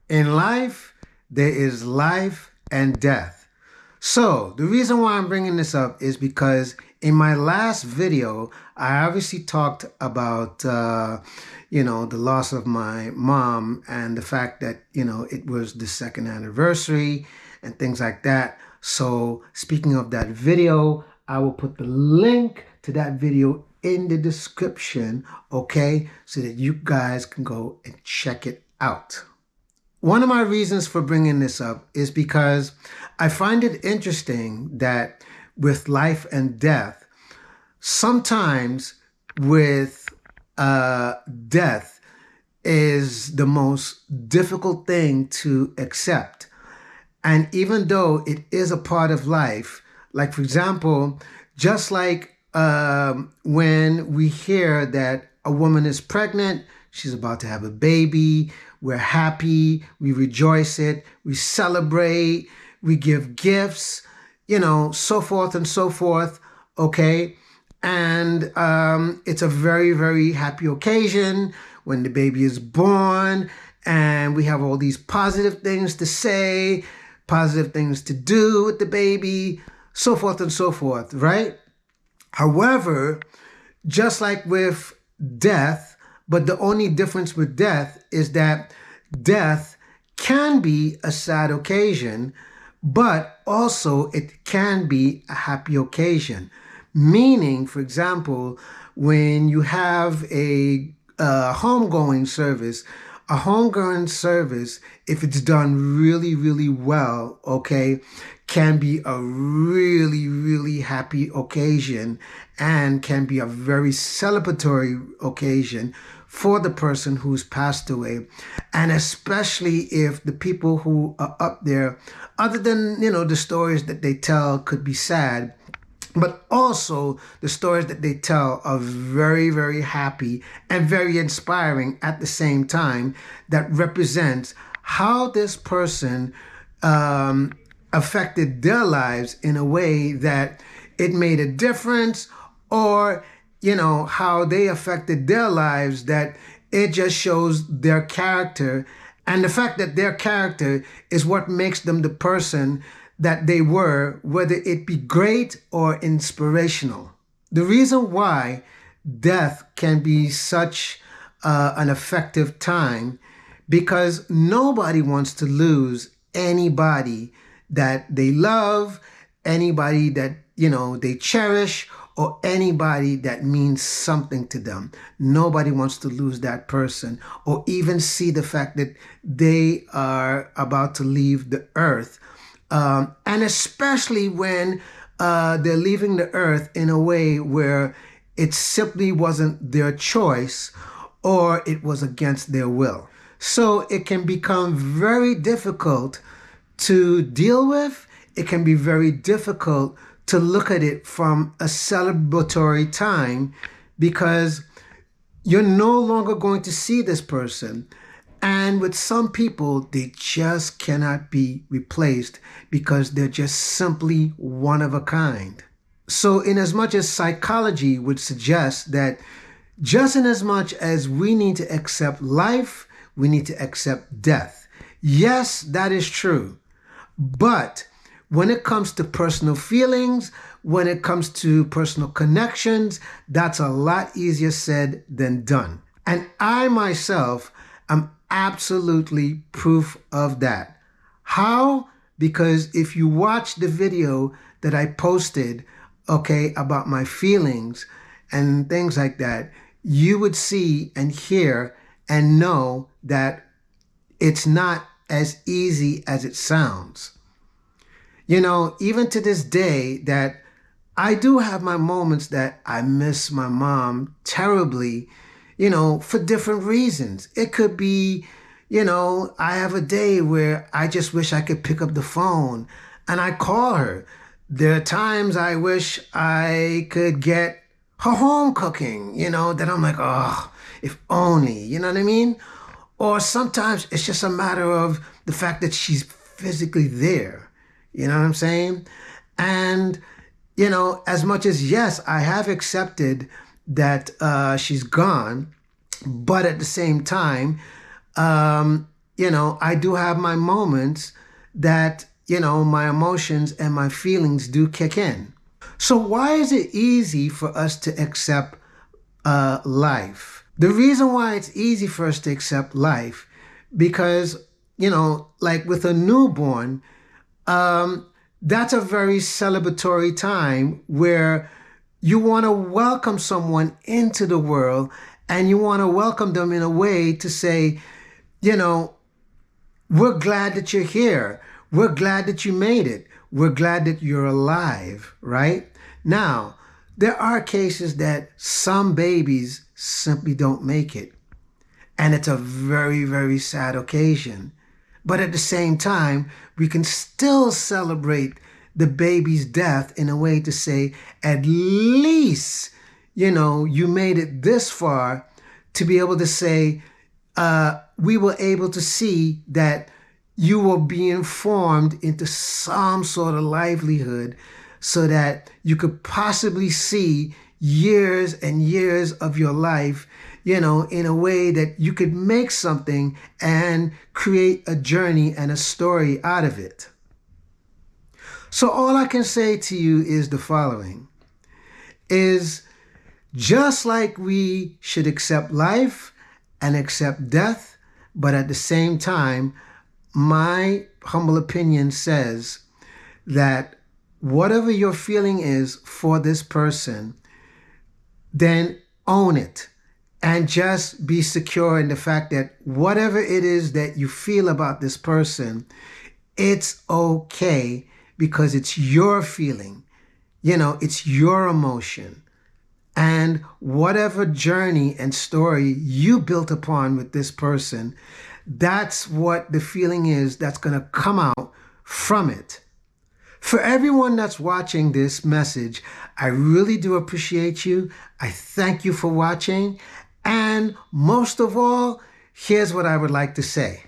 In life, there is life and death. So, the reason why I'm bringing this up is because in my last video, I obviously talked about, the loss of my mom and the fact that, it was the second anniversary and things like that. So, speaking of that video, I will put the link to that video in the description, okay, so that you guys can go and check it out. One of my reasons for bringing this up is because I find it interesting that with life and death, sometimes with death is the most difficult thing to accept. And even though it is a part of life, like for example, just like when we hear that a woman is pregnant, she's about to have a baby, we're happy, we rejoice it, we celebrate, we give gifts, so forth and so forth, okay? And it's a very, very happy occasion when the baby is born, and we have all these positive things to say, positive things to do with the baby, so forth and so forth, right? However, just like with death, but the only difference with death is that death can be a sad occasion, but also it can be a happy occasion. Meaning, for example, when you have a homegoing service, if it's done really, really well, okay, can be a really, really happy occasion and can be a very celebratory occasion for the person who's passed away. And especially if the people who are up there, other than, the stories that they tell could be sad, but also the stories that they tell are very, very happy and very inspiring at the same time, that represents how this person affected their lives in a way that it made a difference, or how they affected their lives, that it just shows their character. And the fact that their character is what makes them the person that they were, whether it be great or inspirational. The reason why death can be such an effective time, because nobody wants to lose anybody that they love, anybody that, they cherish, or anybody that means something to them. Nobody wants to lose that person, or even see the fact that they are about to leave the earth. And especially when they're leaving the earth in a way where it simply wasn't their choice, or it was against their will. So it can become very difficult to deal with. It can be very difficult to look at it from a celebratory time, because you're no longer going to see this person. And with some people, they just cannot be replaced because they're just simply one of a kind. So in as much as psychology would suggest that just in as much as we need to accept life, we need to accept death. Yes, that is true. But when it comes to personal feelings, when it comes to personal connections, that's a lot easier said than done. And I myself am absolutely proof of that. How? Because if you watch the video that I posted, okay, about my feelings and things like that, you would see and hear and know that it's not as easy as it sounds. Even to this day, that I do have my moments that I miss my mom terribly, for different reasons. It could be, I have a day where I just wish I could pick up the phone and I call her. There are times I wish I could get her home cooking, that I'm like, oh, if only, you know what I mean? Or sometimes it's just a matter of the fact that she's physically there. You know what I'm saying? And, as much as, yes, I have accepted that she's gone, but at the same time, I do have my moments that, my emotions and my feelings do kick in. So why is it easy for us to accept life? The reason why it's easy for us to accept life, because, like with a newborn, that's a very celebratory time where you want to welcome someone into the world, and you want to welcome them in a way to say, we're glad that you're here. We're glad that you made it. We're glad that you're alive, right? Now, there are cases that some babies simply don't make it. And it's a very, very sad occasion. But at the same time, we can still celebrate the baby's death in a way to say, at least, you made it this far, to be able to say, we were able to see that you were being formed into some sort of livelihood so that you could possibly see years and years of your life, in a way that you could make something and create a journey and a story out of it. So all I can say to you is the following, is just like we should accept life and accept death, but at the same time, my humble opinion says that whatever your feeling is for this person, then own it and just be secure in the fact that whatever it is that you feel about this person, it's okay because it's your feeling, it's your emotion. And whatever journey and story you built upon with this person, that's what the feeling is that's going to come out from it. For everyone that's watching this message, I really do appreciate you. I thank you for watching. And most of all, here's what I would like to say.